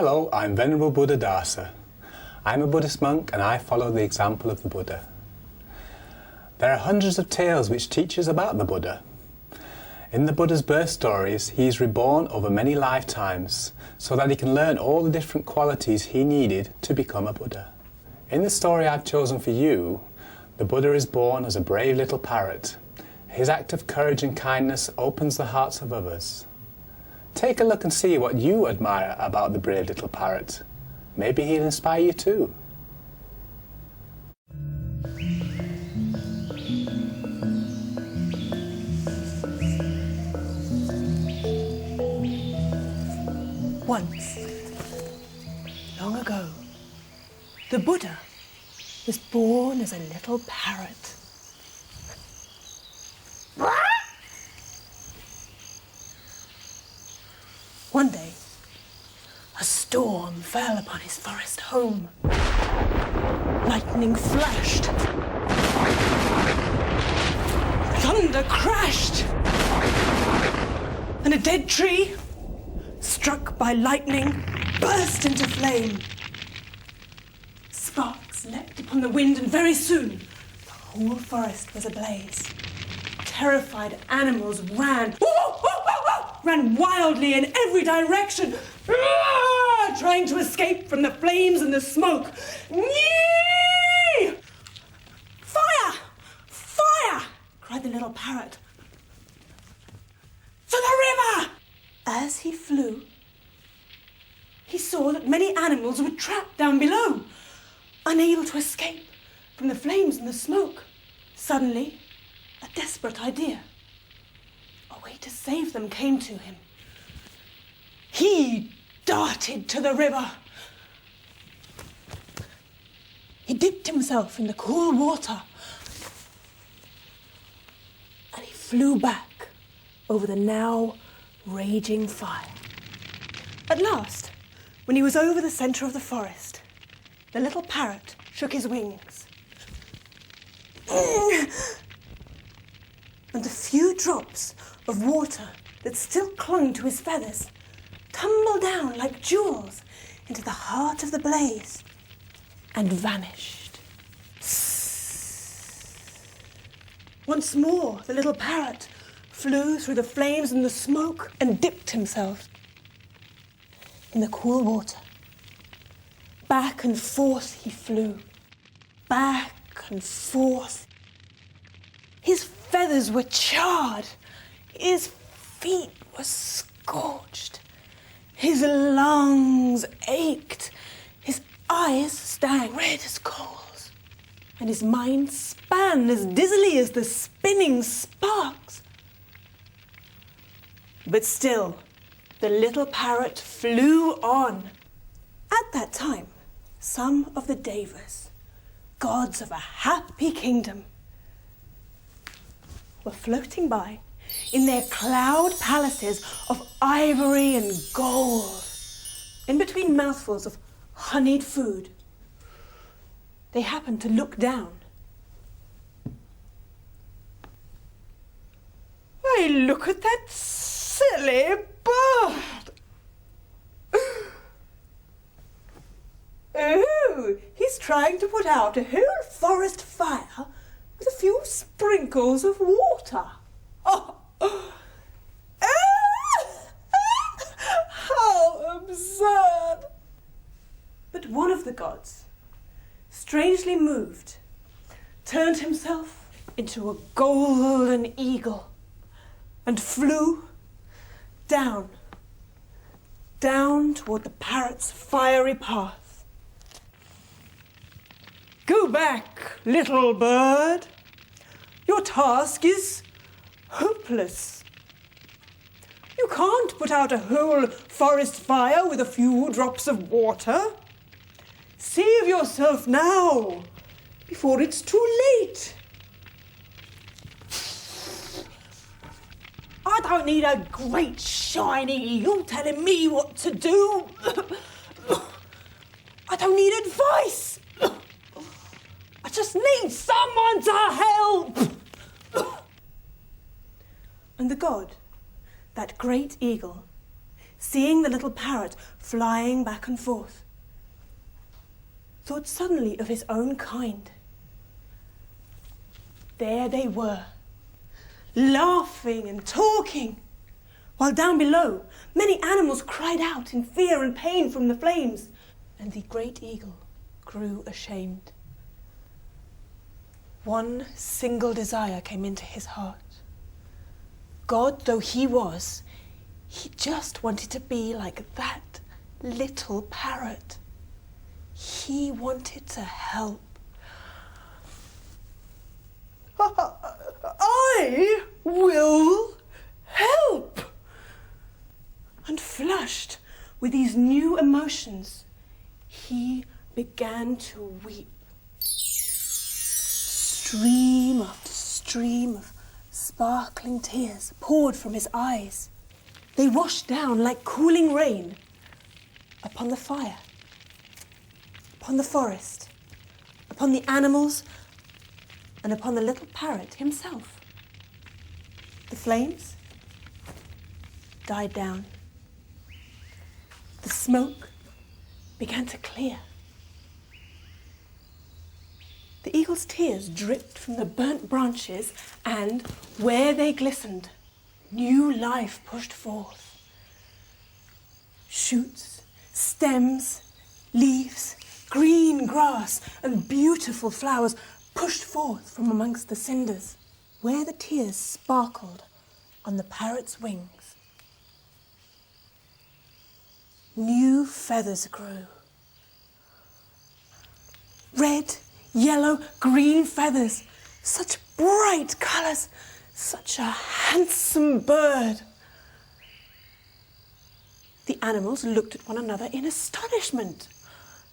Hello, I'm Venerable Buddha Dasa. I'm a Buddhist monk and I follow the example of the Buddha. There are hundreds of tales which teach us about the Buddha. In the Buddha's birth stories, he is reborn over many lifetimes so that he can learn all the different qualities he needed to become a Buddha. In the story I've chosen for you, the Buddha is born as a brave little parrot. His act of courage and kindness opens the hearts of others. Take a look and see what you admire about the brave little parrot. Maybe he'll inspire you too. Once, long ago, the Buddha was born as a little parrot. One day, a storm fell upon his forest home. Lightning flashed. Thunder crashed. And a dead tree, struck by lightning, burst into flame. Sparks leapt upon the wind, and very soon the whole forest was ablaze. Terrified animals ran wildly in every direction, trying to escape from the flames and the smoke. Fire! Fire! Cried the little parrot. To the river! As he flew, he saw that many animals were trapped down below, unable to escape from the flames and the smoke. Suddenly, a desperate idea, a way to save them, came to him. He darted to the river. He dipped himself in the cool water, and he flew back over the now raging fire. At last, when he was over the centre of the forest, the little parrot shook his wings. And the few drops of water that still clung to his feathers tumbled down like jewels into the heart of the blaze and vanished. Once more, the little parrot flew through the flames and the smoke and dipped himself in the cool water. Back and forth he flew, back and forth. His feathers were charred, his feet were scorched, his lungs ached, his eyes stared red as coals, and his mind span as dizzily as the spinning sparks. But still, the little parrot flew on. At that time, some of the devas, gods of a happy kingdom, were floating by in their cloud palaces of ivory and gold. In between mouthfuls of honeyed food, they happened to look down. Hey, look at that silly bird! Oh, he's trying to put out a whole forest fire with a few sprinkles of water. Oh. How absurd! But one of the gods, strangely moved, turned himself into a golden eagle and flew down toward the parrot's fiery path. Go back, little bird. Your task is hopeless. You can't put out a whole forest fire with a few drops of water. Save yourself now, before it's too late. I don't need a great shiny eagle telling me what to do. I don't need advice. I just need someone to help. And the god, that great eagle, seeing the little parrot flying back and forth, thought suddenly of his own kind. There they were, laughing and talking, while down below many animals cried out in fear and pain from the flames, and the great eagle grew ashamed. One single desire came into his heart. God though he was, he just wanted to be like that little parrot. He wanted to help. I will help! And flushed with these new emotions, he began to weep. Stream after stream of sparkling tears poured from his eyes. They washed down like cooling rain upon the fire, upon the forest, upon the animals, and upon the little parrot himself. The flames died down. The smoke began to clear. The eagle's tears dripped from the burnt branches, and where they glistened, new life pushed forth. Shoots, stems, leaves, green grass, and beautiful flowers pushed forth from amongst the cinders, where the tears sparkled on the parrot's wings. New feathers grew. Red, yellow, green feathers, such bright colours, such a handsome bird. The animals looked at one another in astonishment.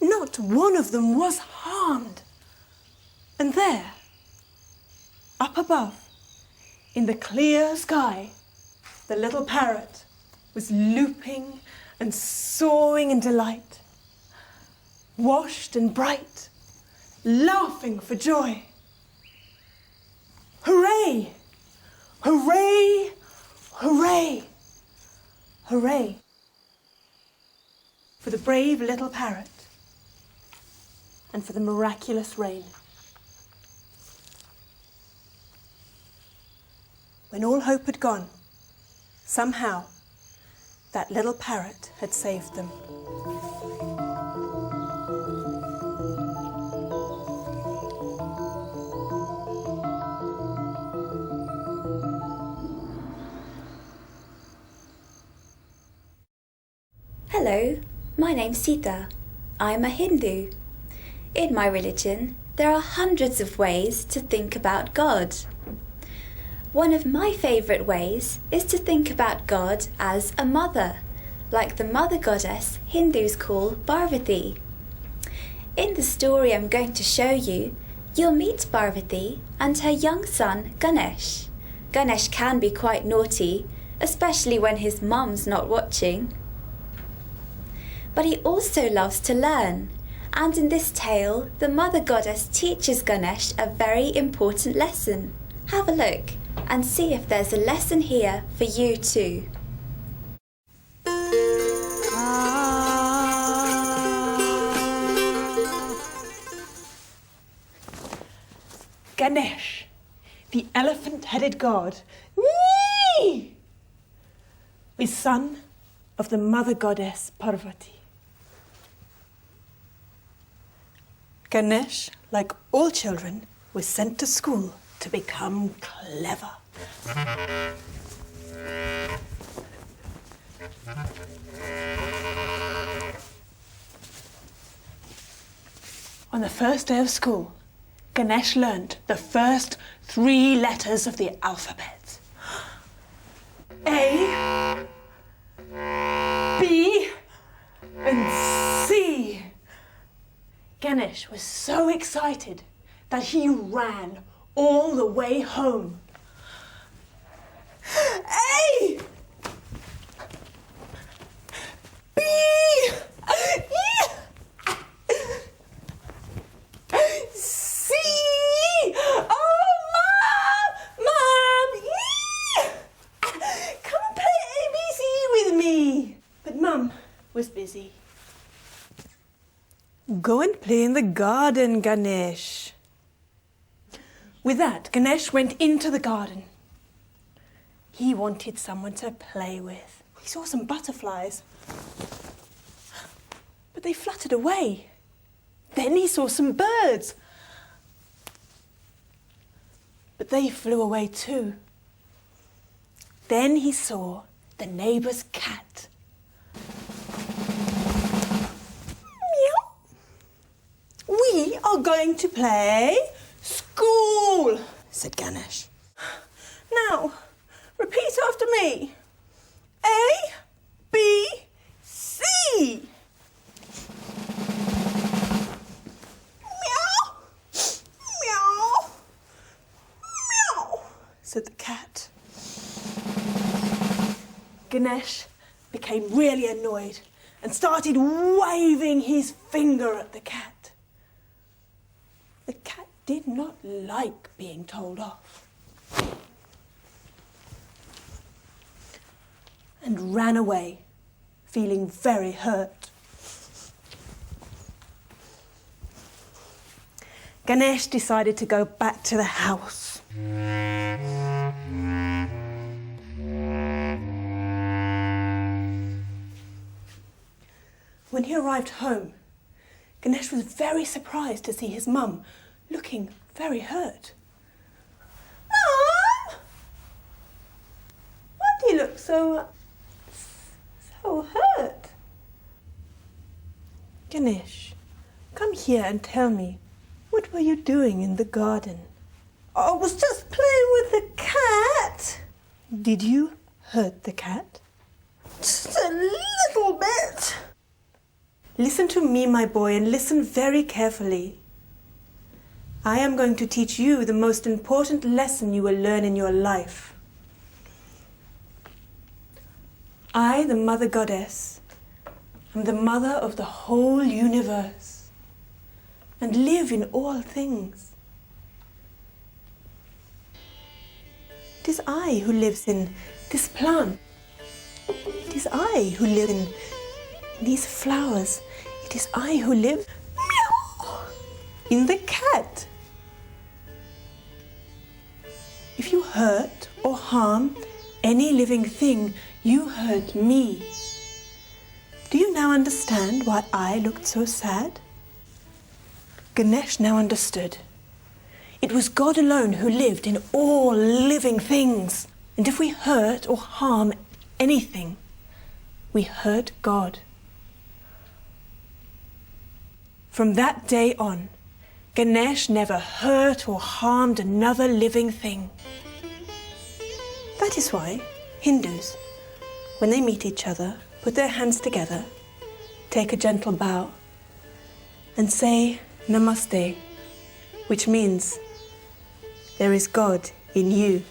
Not one of them was harmed. And there, up above, in the clear sky, the little parrot was looping and soaring in delight, washed and bright, laughing for joy. Hooray! Hooray! Hooray! Hooray! For the brave little parrot and for the miraculous rain. When all hope had gone, somehow that little parrot had saved them. Hello, my name's Sita. I'm a Hindu. In my religion, there are hundreds of ways to think about God. One of my favourite ways is to think about God as a mother, like the mother goddess Hindus call Parvati. In the story I'm going to show you, you'll meet Parvati and her young son Ganesh. Ganesh can be quite naughty, especially when his mum's not watching. But he also loves to learn, and in this tale, the mother goddess teaches Ganesh a very important lesson. Have a look and see if there's a lesson here for you too. Ganesh, the elephant-headed god, is son of the mother goddess Parvati. Ganesh, like all children, was sent to school to become clever. On the first day of school, Ganesh learned the first 3 letters of the alphabet. A, B, and C. Ganesh was so excited that he ran all the way home. A, B, C. Oh, Mom! Come play ABC with me. busy. Go and play in the garden, Ganesh. With that, Ganesh went into the garden. He wanted someone to play with. He saw some butterflies, but they fluttered away. Then he saw some birds, but they flew away too. Then he saw the neighbour's cat. Meow. We are going to play school, said Ganesh. Now, repeat after me. A, B, C. Meow, meow, meow, said the cat. Ganesh became really annoyed and started waving his finger at the cat. The cat did not like being told off and ran away, feeling very hurt. Ganesh decided to go back to the house. When he arrived home, Ganesh was very surprised to see his mum looking very hurt. Mum! Why do you look so hurt? Ganesh, come here and tell me, what were you doing in the garden? I was just playing with the cat. Did you hurt the cat? Just a little bit. Listen to me, my boy, and listen very carefully. I am going to teach you the most important lesson you will learn in your life. I, the Mother Goddess, am the mother of the whole universe and live in all things. It is I who lives in this plant. It is I who live in these flowers. It is I who live in the cat. If you hurt or harm any living thing, you hurt me. Do you now understand why I looked so sad? Ganesh now understood. It was God alone who lived in all living things. And if we hurt or harm anything, we hurt God. From that day on, Ganesh never hurt or harmed another living thing. That is why Hindus, when they meet each other, put their hands together, take a gentle bow, and say Namaste, which means there is God in you.